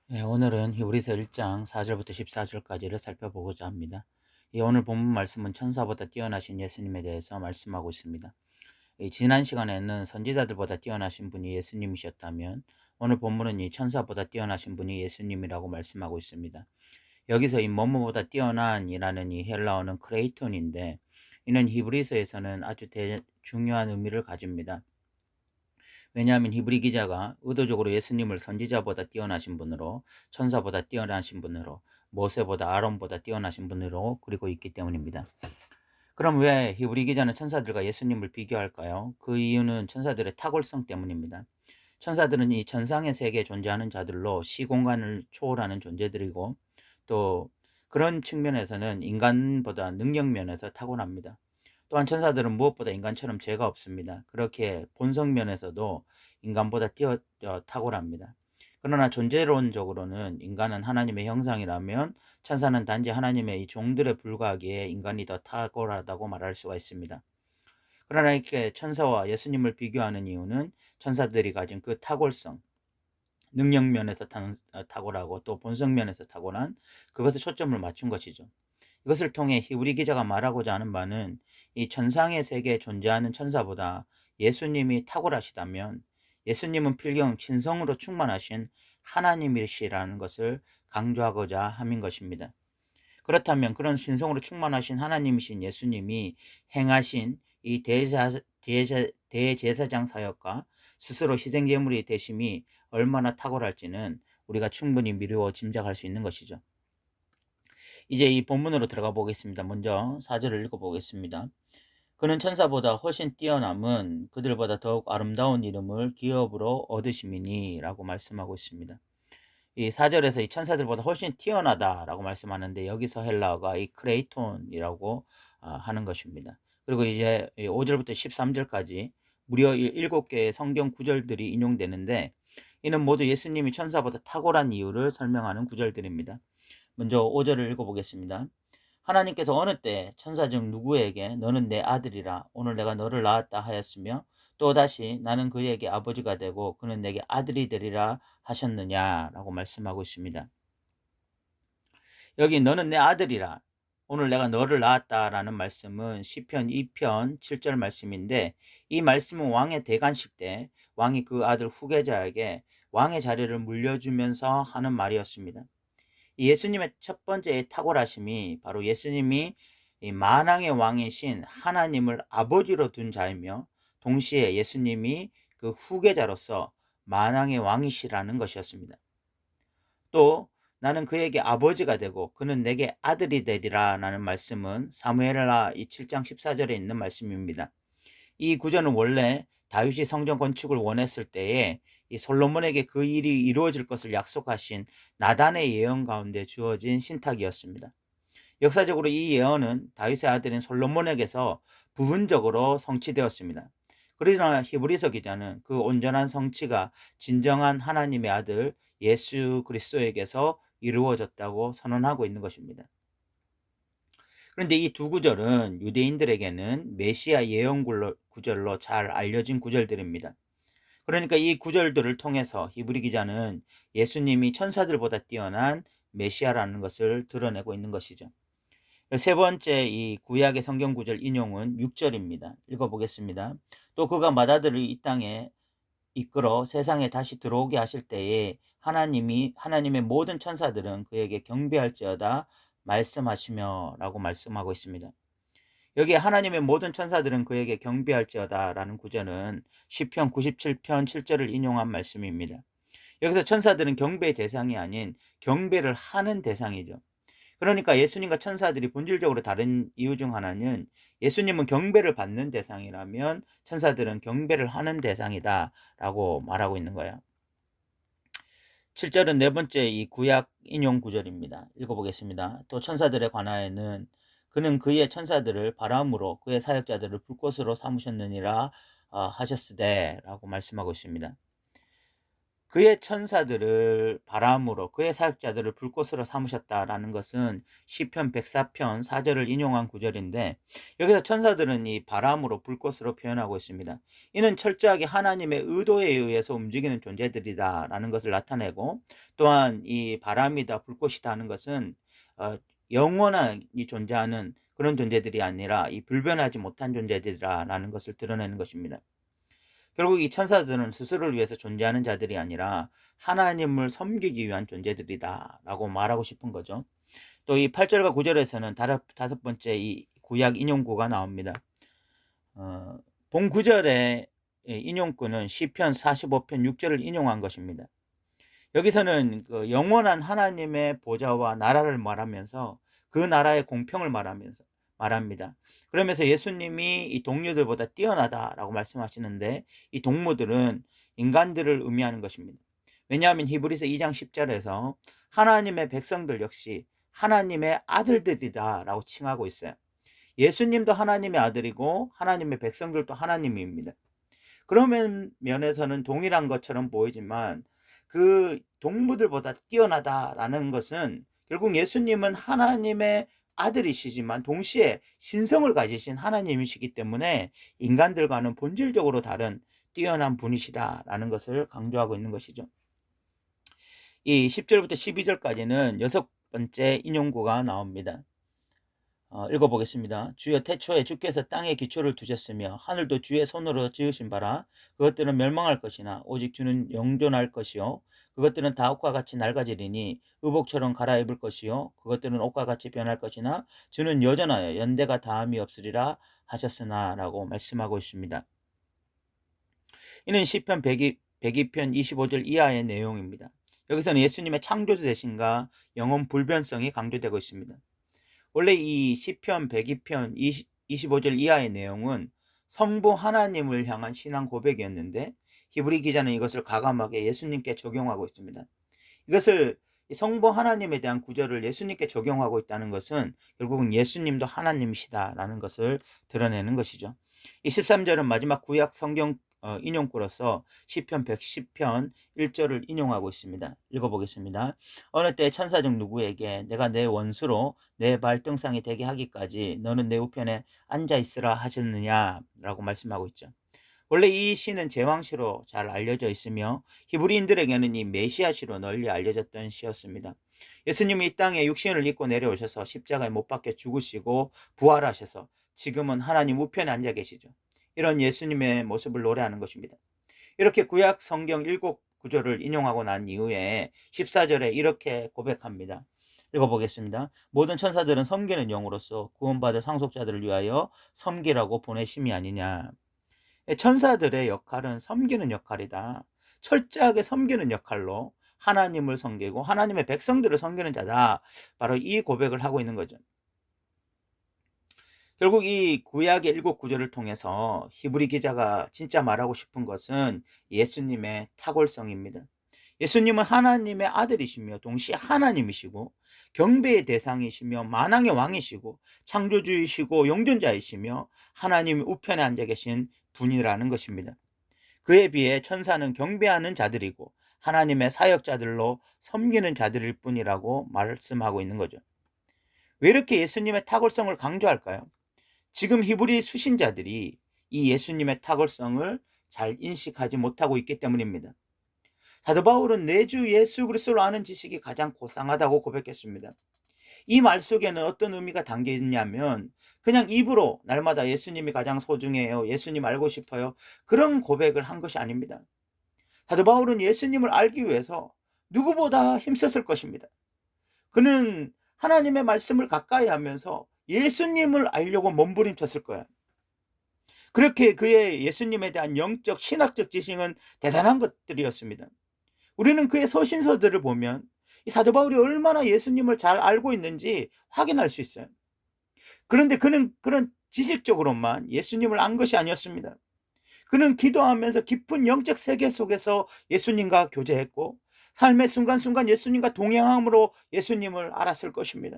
네, 오늘은 히브리서 1장 4절부터 14절까지를 살펴보고자 합니다. 오늘 본문 말씀은 천사보다 뛰어나신 예수님에 대해서 말씀하고 있습니다. 지난 시간에는 선지자들보다 뛰어나신 분이 예수님이셨다면 오늘 본문은 이 천사보다 뛰어나신 분이 예수님이라고 말씀하고 있습니다. 여기서 이 뭐뭐보다 뛰어난이라는 이 헬라어는 크레이톤인데, 이는 히브리서에서는 아주 중요한 의미를 가집니다. 왜냐하면 히브리 기자가 의도적으로 예수님을 선지자보다 뛰어나신 분으로, 천사보다 뛰어나신 분으로, 모세보다, 아론보다 뛰어나신 분으로 그리고 있기 때문입니다. 그럼 왜 히브리 기자는 천사들과 예수님을 비교할까요? 그 이유는 천사들의 탁월성 때문입니다. 천사들은 이 천상의 세계에 존재하는 자들로 시공간을 초월하는 존재들이고, 또 그런 측면에서는 인간보다 능력 면에서 탁월합니다. 또한 천사들은 무엇보다 인간처럼 죄가 없습니다. 그렇게 본성 면에서도 인간보다 탁월합니다. 그러나 존재론적으로는 인간은 하나님의 형상이라면 천사는 단지 하나님의 이 종들에 불과하기에 인간이 더 탁월하다고 말할 수가 있습니다. 그러나 이렇게 천사와 예수님을 비교하는 이유는 천사들이 가진 그 탁월성, 능력 면에서 탁월하고 또 본성 면에서 탁월한 그것에 초점을 맞춘 것이죠. 이것을 통해 히브리 기자가 말하고자 하는 바는 이 천상의 세계에 존재하는 천사보다 예수님이 탁월하시다면 예수님은 필경 신성으로 충만하신 하나님이시라는 것을 강조하고자 함인 것입니다. 그렇다면 그런 신성으로 충만하신 하나님이신 예수님이 행하신 이 대제사장 사역과 스스로 희생제물이 되심이 얼마나 탁월할지는 우리가 충분히 미루어 짐작할 수 있는 것이죠. 이제 이 본문으로 들어가 보겠습니다. 먼저 4절을 읽어보겠습니다. 그는 천사보다 훨씬 뛰어남은 그들보다 더욱 아름다운 이름을 기업으로 얻으심이니 라고 말씀하고 있습니다. 이 4절에서 이 천사들보다 훨씬 뛰어나다라고 말씀하는데, 여기서 헬라어가 이 크레이톤이라고 하는 것입니다. 그리고 이제 5절부터 13절까지 무려 7개의 성경 구절들이 인용되는데, 이는 모두 예수님이 천사보다 탁월한 이유를 설명하는 구절들입니다. 먼저 5절을 읽어보겠습니다. 하나님께서 어느 때 천사 중 누구에게 너는 내 아들이라 오늘 내가 너를 낳았다 하였으며, 또다시 나는 그에게 아버지가 되고 그는 내게 아들이 되리라 하셨느냐라고 말씀하고 있습니다. 여기 너는 내 아들이라 오늘 내가 너를 낳았다라는 말씀은 시편 2편 7절 말씀인데, 이 말씀은 왕의 대관식 때 왕이 그 아들 후계자에게 왕의 자리를 물려주면서 하는 말이었습니다. 예수님의 첫 번째 탁월하심이 바로 예수님이 이 만왕의 왕이신 하나님을 아버지로 둔 자이며, 동시에 예수님이 그 후계자로서 만왕의 왕이시라는 것이었습니다. 또 나는 그에게 아버지가 되고 그는 내게 아들이 되리라 라는 말씀은 사무엘하 7장 14절에 있는 말씀입니다. 이 구절은 원래 다윗이 성전 건축을 원했을 때에 이 솔로몬에게 그 일이 이루어질 것을 약속하신 나단의 예언 가운데 주어진 신탁이었습니다. 역사적으로 이 예언은 다윗의 아들인 솔로몬에게서 부분적으로 성취되었습니다. 그러나 히브리서 기자는 그 온전한 성취가 진정한 하나님의 아들 예수 그리스도에게서 이루어졌다고 선언하고 있는 것입니다. 그런데 이 두 구절은 유대인들에게는 메시아 예언 구절로 잘 알려진 구절들입니다. 그러니까 이 구절들을 통해서 히브리 기자는 예수님이 천사들보다 뛰어난 메시아라는 것을 드러내고 있는 것이죠. 세 번째 이 구약의 성경 구절 인용은 6절입니다. 읽어보겠습니다. 또 그가 맏아들을 이 땅에 이끌어 세상에 다시 들어오게 하실 때에 하나님의 모든 천사들은 그에게 경배할지어다 말씀하시며 라고 말씀하고 있습니다. 여기에 하나님의 모든 천사들은 그에게 경배할지어다 라는 구절은 시편 97편 7절을 인용한 말씀입니다. 여기서 천사들은 경배의 대상이 아닌 경배를 하는 대상이죠. 그러니까 예수님과 천사들이 본질적으로 다른 이유 중 하나는 예수님은 경배를 받는 대상이라면 천사들은 경배를 하는 대상이다 라고 말하고 있는 거예요. 7절은 네 번째 이 구약 인용 구절입니다. 읽어보겠습니다. 또 천사들에 관하여는 그는 그의 천사들을 바람으로 그의 사역자들을 불꽃으로 삼으셨느니라 하셨으되 라고 말씀하고 있습니다. 그의 천사들을 바람으로 그의 사역자들을 불꽃으로 삼으셨다라는 것은 시편 104편 4절을 인용한 구절인데, 여기서 천사들은 이 바람으로 불꽃으로 표현하고 있습니다. 이는 철저하게 하나님의 의도에 의해서 움직이는 존재들이다라는 것을 나타내고, 또한 이 바람이다 불꽃이다 하는 것은 영원히 존재하는 그런 존재들이 아니라 이 불변하지 못한 존재들이라는 것을 드러내는 것입니다. 결국 이 천사들은 스스로를 위해서 존재하는 자들이 아니라 하나님을 섬기기 위한 존재들이다 라고 말하고 싶은 거죠. 또 이 8절과 9절에서는 다섯 번째 이 구약 인용구가 나옵니다. 본 구절의 인용구는 시편 45편 6절을 인용한 것입니다. 여기서는 그 영원한 하나님의 보좌와 나라를 말하면서 그 나라의 공평을 말합니다. 그러면서 예수님이 이 동료들보다 뛰어나다라고 말씀하시는데, 이 동무들은 인간들을 의미하는 것입니다. 왜냐하면 히브리서 2장 10절에서 하나님의 백성들 역시 하나님의 아들들이다라고 칭하고 있어요. 예수님도 하나님의 아들이고 하나님의 백성들도 하나님입니다. 그런 면에서는 동일한 것처럼 보이지만 그 동무들보다 뛰어나다라는 것은 결국 예수님은 하나님의 아들이시지만 동시에 신성을 가지신 하나님이시기 때문에 인간들과는 본질적으로 다른 뛰어난 분이시다라는 것을 강조하고 있는 것이죠. 이 10절부터 12절까지는 여섯 번째 인용구가 나옵니다. 읽어보겠습니다. 주여, 태초에 주께서 땅에 기초를 두셨으며 하늘도 주의 손으로 지으신 바라. 그것들은 멸망할 것이나 오직 주는 영존할 것이요 그것들은 다 옷과 같이 낡아지리니 의복처럼 갈아입을 것이요 그것들은 옷과 같이 변할 것이나 주는 여전하여 연대가 다함이 없으리라 하셨으나 라고 말씀하고 있습니다. 이는 시편 102편 25절 이하의 내용입니다. 여기서는 예수님의 창조주 되신가 영원 불변성이 강조되고 있습니다. 원래 이 시편 102편 25절 이하의 내용은 성부 하나님을 향한 신앙 고백이었는데, 히브리 기자는 이것을 과감하게 예수님께 적용하고 있습니다. 이것을 성부 하나님에 대한 구절을 예수님께 적용하고 있다는 것은 결국은 예수님도 하나님이시다라는 것을 드러내는 것이죠. 이 13절은 마지막 구약 성경 인용구로서 시편 110편 1절을 인용하고 있습니다. 읽어보겠습니다. 어느 때 천사 중 누구에게 내가 내 원수로 내 발등상이 되게 하기까지 너는 내 우편에 앉아 있으라 하셨느냐 라고 말씀하고 있죠. 원래 이 시는 제왕시로 잘 알려져 있으며 히브리인들에게는 이 메시아시로 널리 알려졌던 시였습니다. 예수님이 이 땅에 육신을 입고 내려오셔서 십자가에 못 박혀 죽으시고 부활하셔서 지금은 하나님 우편에 앉아 계시죠. 이런 예수님의 모습을 노래하는 것입니다. 이렇게 구약 성경 7구절을 인용하고 난 이후에 14절에 이렇게 고백합니다. 읽어보겠습니다. 모든 천사들은 섬기는 영으로서 구원받을 상속자들을 위하여 섬기라고 보내심이 아니냐. 천사들의 역할은 섬기는 역할이다. 철저하게 섬기는 역할로 하나님을 섬기고 하나님의 백성들을 섬기는 자다. 바로 이 고백을 하고 있는 거죠. 결국 이 구약의 7구절을 통해서 히브리 기자가 진짜 말하고 싶은 것은 예수님의 탁월성입니다. 예수님은 하나님의 아들이시며 동시에 하나님이시고 경배의 대상이시며 만왕의 왕이시고 창조주이시고 영존자이시며 하나님 우편에 앉아 계신 분이라는 것입니다. 그에 비해 천사는 경배하는 자들이고 하나님의 사역자들로 섬기는 자들일 뿐이라고 말씀하고 있는 거죠. 왜 이렇게 예수님의 탁월성을 강조할까요? 지금 히브리 수신자들이 이 예수님의 탁월성을 잘 인식하지 못하고 있기 때문입니다. 사도 바울은 내 주 예수 그리스도를 아는 지식이 가장 고상하다고 고백했습니다. 이 말 속에는 어떤 의미가 담겨 있냐면 그냥 입으로 날마다 예수님이 가장 소중해요, 예수님 알고 싶어요, 그런 고백을 한 것이 아닙니다. 사도 바울은 예수님을 알기 위해서 누구보다 힘썼을 것입니다. 그는 하나님의 말씀을 가까이 하면서 예수님을 알려고 몸부림쳤을 거야. 그렇게 그의 예수님에 대한 영적 신학적 지식은 대단한 것들이었습니다. 우리는 그의 서신서들을 보면 이 사도 바울이 얼마나 예수님을 잘 알고 있는지 확인할 수 있어요. 그런데 그는 그런 지식적으로만 예수님을 안 것이 아니었습니다. 그는 기도하면서 깊은 영적 세계 속에서 예수님과 교제했고 삶의 순간순간 예수님과 동행함으로 예수님을 알았을 것입니다.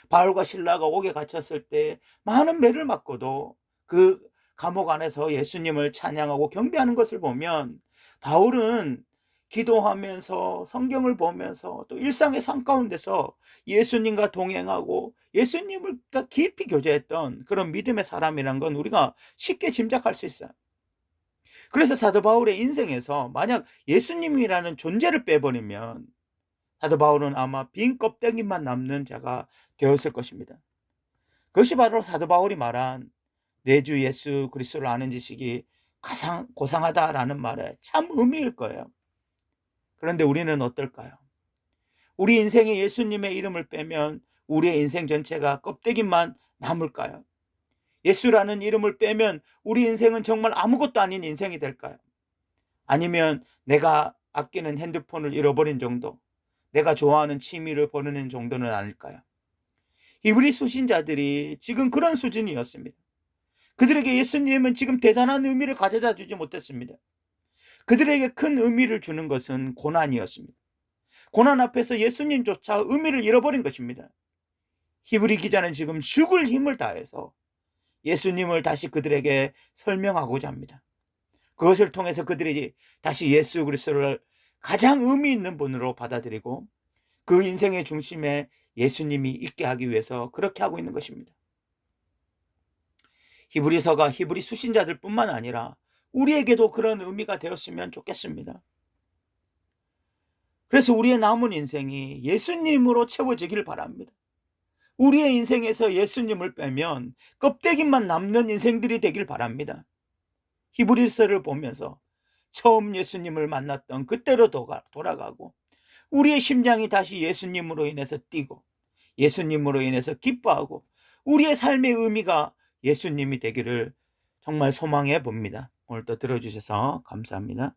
바울과 실라가 옥에 갇혔을 때 많은 매를 맞고도 그 감옥 안에서 예수님을 찬양하고 경배하는 것을 보면 바울은 기도하면서 성경을 보면서 또 일상의 삶 가운데서 예수님과 동행하고 예수님을 깊이 교제했던 그런 믿음의 사람이란 건 우리가 쉽게 짐작할 수 있어요. 그래서 사도 바울의 인생에서 만약 예수님이라는 존재를 빼버리면 사도 바울은 아마 빈 껍데기만 남는 자가 되었을 것입니다. 그것이 바로 사도 바울이 말한 내 주 예수 그리스도를 아는 지식이 가장 고상하다라는 말에 참 의미일 거예요. 그런데 우리는 어떨까요? 우리 인생에 예수님의 이름을 빼면 우리의 인생 전체가 껍데기만 남을까요? 예수라는 이름을 빼면 우리 인생은 정말 아무것도 아닌 인생이 될까요? 아니면 내가 아끼는 핸드폰을 잃어버린 정도, 내가 좋아하는 취미를 버리는 정도는 아닐까요? 히브리 수신자들이 지금 그런 수준이었습니다. 그들에게 예수님은 지금 대단한 의미를 가져다 주지 못했습니다. 그들에게 큰 의미를 주는 것은 고난이었습니다. 고난 앞에서 예수님조차 의미를 잃어버린 것입니다. 히브리 기자는 지금 죽을 힘을 다해서 예수님을 다시 그들에게 설명하고자 합니다. 그것을 통해서 그들이 다시 예수 그리스도를 가장 의미 있는 분으로 받아들이고 그 인생의 중심에 예수님이 있게 하기 위해서 그렇게 하고 있는 것입니다. 히브리서가 히브리 수신자들 뿐만 아니라 우리에게도 그런 의미가 되었으면 좋겠습니다. 그래서 우리의 남은 인생이 예수님으로 채워지길 바랍니다. 우리의 인생에서 예수님을 빼면 껍데기만 남는 인생들이 되길 바랍니다. 히브리서를 보면서 처음 예수님을 만났던 그때로 돌아가고 우리의 심장이 다시 예수님으로 인해서 뛰고 예수님으로 인해서 기뻐하고 우리의 삶의 의미가 예수님이 되기를 정말 소망해 봅니다. 오늘도 들어주셔서 감사합니다.